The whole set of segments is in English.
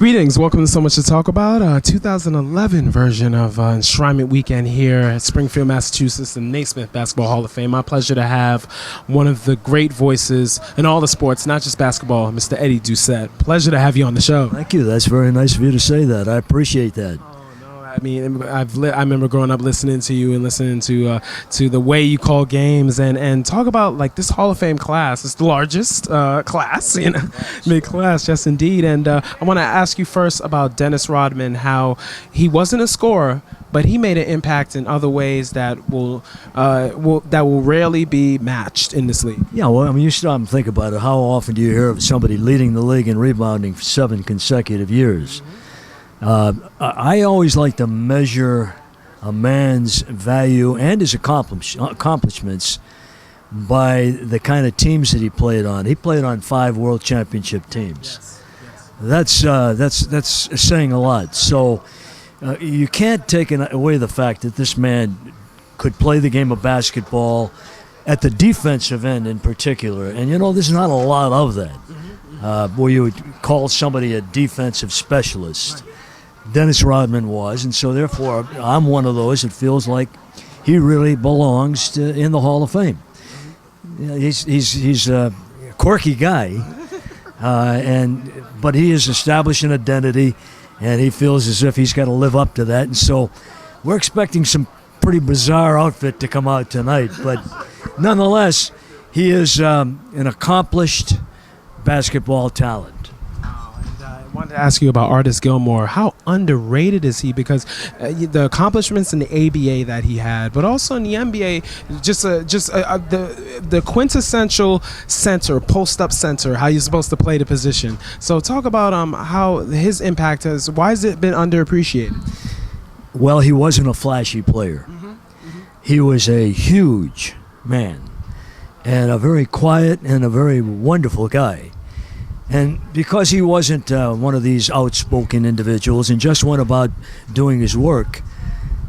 Greetings, welcome to So Much to Talk About, 2011 version of Enshrinement Weekend here at Springfield, Massachusetts, the Naismith Basketball Hall of Fame. My pleasure to have one of the great voices in all the sports, not just basketball, Mr. Eddie Doucette. Pleasure to have you on the show. Thank you. That's very nice of you to say that. I appreciate that. I mean, I remember growing up listening to you and listening to the way you call games and talk about like this Hall of Fame class. It's the largest class, mid class, yes indeed. And I want to ask you first about Dennis Rodman, how he wasn't a scorer, but he made an impact in other ways that will rarely be matched in this league. Yeah, well, I mean, you stop and think about it. How often do you hear of somebody leading the league in rebounding for 7 consecutive years? I always like to measure a man's value and his accomplishments by the kind of teams that he played on. He played on 5 world championship teams. Yes. That's saying a lot. So you can't take away the fact that this man could play the game of basketball at the defensive end in particular. And, there's not a lot of that, where you would call somebody a defensive specialist. Dennis Rodman was, and so therefore I'm one of those that feels like he really belongs in the Hall of Fame. He's a quirky guy, but he has established an identity, and he feels as if he's got to live up to that. And so we're expecting some pretty bizarre outfit to come out tonight, but nonetheless, he is an accomplished basketball talent. I wanted to ask you about Artis Gilmore. How underrated is he? Because the accomplishments in the ABA that he had, but also in the NBA, the quintessential center, post-up center, how you're supposed to play the position. So talk about how his impact has. Why has it been underappreciated? Well, he wasn't a flashy player. He was a huge man and a very quiet and a very wonderful guy. And because he wasn't one of these outspoken individuals and just went about doing his work,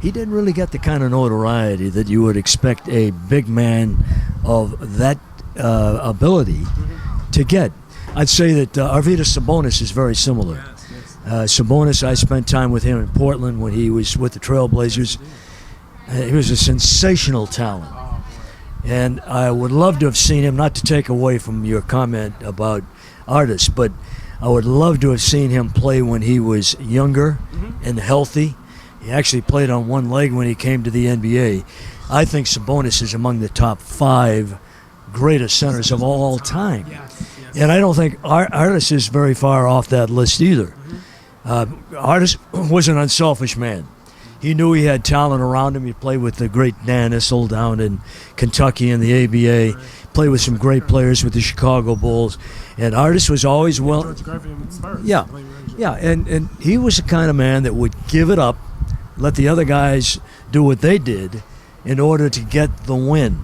he didn't really get the kind of notoriety that you would expect a big man of that ability to get. I'd say that Arvydas Sabonis is very similar. Sabonis, I spent time with him in Portland when he was with the Trailblazers. He was a sensational talent. And I would love to have seen him, not to take away from your comment about Artis, but I would love to have seen him play when he was younger and healthy. He actually played on one leg when he came to the NBA. I think Sabonis is among the top 5 greatest centers of all time. And I don't think Artis is very far off that list either. Artis was an unselfish man. He knew he had talent around him. He played with the great Dan Issel down in Kentucky in the ABA. Played with some great players with the Chicago Bulls. And Artis was always and he was the kind of man that would give it up, let the other guys do what they did in order to get the win.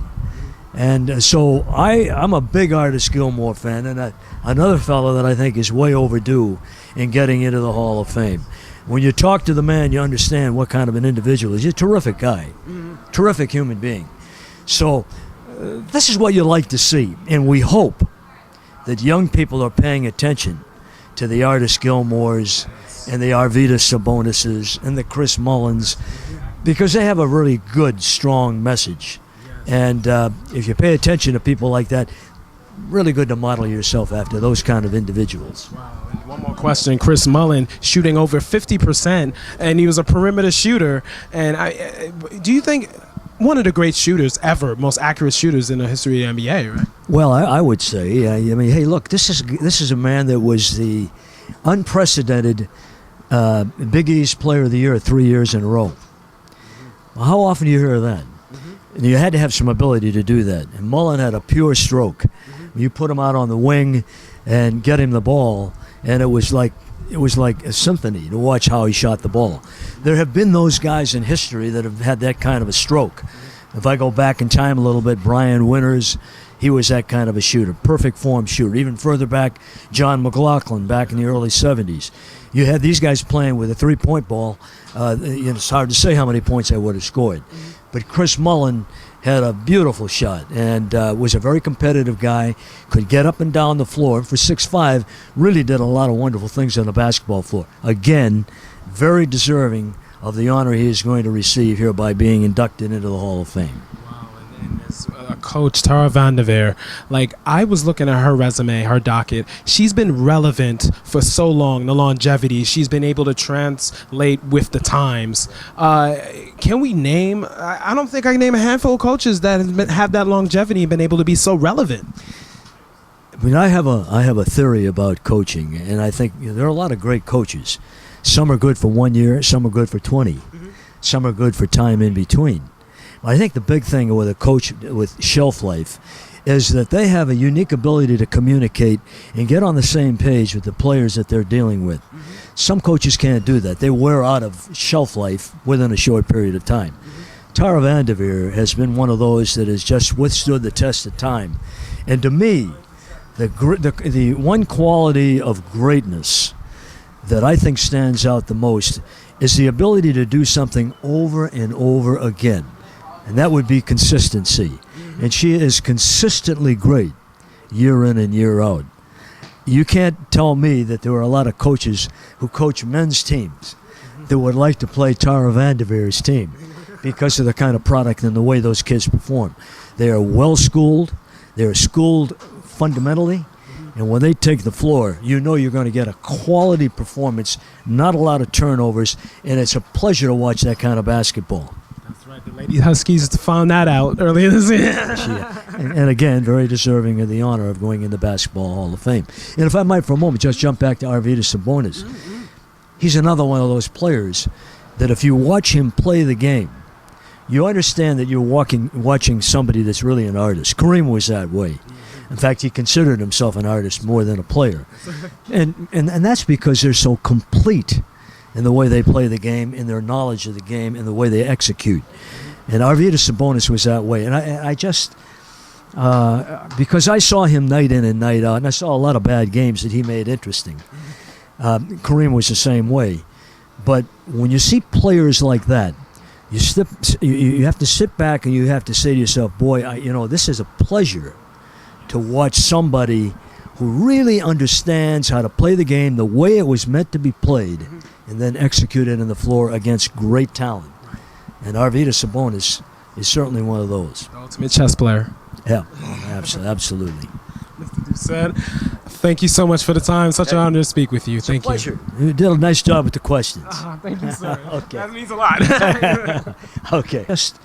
And so I'm a big Artis Gilmore fan, and another fellow that I think is way overdue in getting into the Hall of Fame. When you talk to the man, you understand what kind of an individual he is. He's a terrific guy, terrific human being. So this is what you like to see, and we hope that young people are paying attention to the Artis Gilmores and the Arvydas Sabonises and the Chris Mullins, because they have a really good, strong message. And if you pay attention to people like that, really good to model yourself after those kind of individuals. Wow. And one more question. Chris Mullin shooting over 50%, and he was a perimeter shooter. And do you think one of the great shooters ever, most accurate shooters in the history of the NBA, right? Well, I would say, I mean, hey, look, this is a man that was the unprecedented Big East Player of the Year 3 years in a row. Well, how often do you hear that? And you had to have some ability to do that. And Mullin had a pure stroke. You put him out on the wing and get him the ball, and it was like a symphony to watch how he shot the ball. There have been those guys in history that have had that kind of a stroke. If I go back in time a little bit, Brian Winters, he was that kind of a shooter, perfect form shooter. Even further back, John McLaughlin back in the early 70s. You had these guys playing with a three-point ball. It's hard to say how many points they would have scored. But Chris Mullin had a beautiful shot and was a very competitive guy, could get up and down the floor. For 6'5", really did a lot of wonderful things on the basketball floor. Again, very deserving of the honor he is going to receive here by being inducted into the Hall of Fame. Wow, and as Coach Tara VanDerveer, like I was looking at her resume, her docket. She's been relevant for so long, the longevity. She's been able to translate with the times. Can we name, I don't think I can name a handful of coaches that have that longevity and been able to be so relevant. I mean, I have a theory about coaching, and I think there are a lot of great coaches. Some are good for 1 year, some are good for 20. Some are good for time in between. I think the big thing with a coach with shelf life is that they have a unique ability to communicate and get on the same page with the players that they're dealing with. Some coaches can't do that. They wear out of shelf life within a short period of time. Tara VanDerveer has been one of those that has just withstood the test of time. And to me, the one quality of greatness that I think stands out the most is the ability to do something over and over again. And that would be consistency. And she is consistently great year in and year out. You can't tell me that there are a lot of coaches who coach men's teams that would like to play Tara VanDerveer's team because of the kind of product and the way those kids perform. They are well schooled. They are schooled fundamentally. And when they take the floor, you know you're going to get a quality performance, not a lot of turnovers, and it's a pleasure to watch that kind of basketball. That's right. The Lady Huskies found that out earlier this year. And again, very deserving of the honor of going in the Basketball Hall of Fame. And if I might for a moment just jump back to Artis Sabonis. He's another one of those players that if you watch him play the game, you understand that you're watching somebody that's really an artist. Kareem was that way. In fact, he considered himself an artist more than a player. And that's because they're so complete in the way they play the game, in their knowledge of the game, and the way they execute. And Artis Sabonis was that way. And I just, because I saw him night in and night out, and I saw a lot of bad games that he made interesting. Kareem was the same way. But when you see players like that, you have to sit back and you have to say to yourself, boy, this is a pleasure to watch somebody who really understands how to play the game the way it was meant to be played and then execute it on the floor against great talent. And Artis Sabonis is certainly one of those. The ultimate chess player. Yeah, absolutely. Mr. Doucette, thank you so much for the time. Such an honor to speak with you. It's thank a pleasure. You did a nice job with the questions. Thank you, sir. Okay. That means a lot. Okay. Just